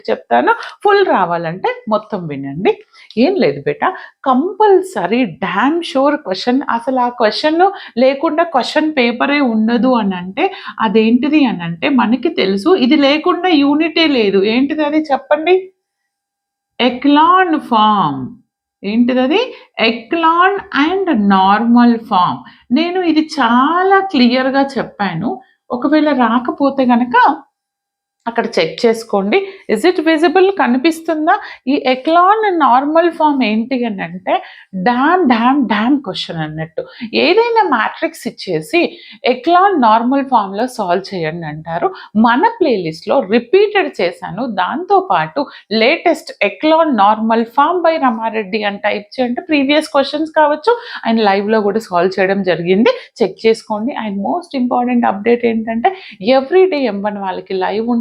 చెప్తాను, ఫుల్ రావాలంటే మొత్తం వినండి. ఏం లేదు బేట, కంపల్సరీ డామ్ షూర్ క్వశ్చన్, అసలు ఆ క్వశ్చన్ లేకుండా క్వశ్చన్ పేపరే ఉండదు అని అంటే అదేంటిది అని అంటే మనకి తెలుసు, ఇది లేకుండా యూనిటే లేదు. ఏంటిది అది చెప్పండి? Echelon form. ఏంటిదది? Echelon and normal form. నేను ఇది చాలా క్లియర్‌గా చెప్పాను. ఒకవేళ రాకపోతే గనక అక్కడ చెక్ చేసుకోండి. Is it visible? కనిపిస్తుందా? ఈ ఎక్లాన్ నార్మల్ ఫామ్ ఏంటి అని అంటే డామ్ క్వశ్చన్ అన్నట్టు. ఏదైనా మ్యాట్రిక్స్ ఇచ్చేసి ఎక్లాన్ నార్మల్ ఫామ్‌లో సాల్వ్ చేయండి అంటారు. మన ప్లేలిస్ట్‌లో రిపీటెడ్ చేశాను. దాంతో పాటు latest echelon normal form by Ramareddy అని టైప్ చేయండి. ప్రీవియస్ క్వశ్చన్స్ కావచ్చు, ఆయన లైవ్‌లో కూడా సాల్వ్ చేయడం జరిగింది. చెక్ చేసుకోండి. అండ్ మోస్ట్ ఇంపార్టెంట్ అప్డేట్ ఏంటంటే ఎవ్రీ డే M1 వాళ్ళకి లైవ్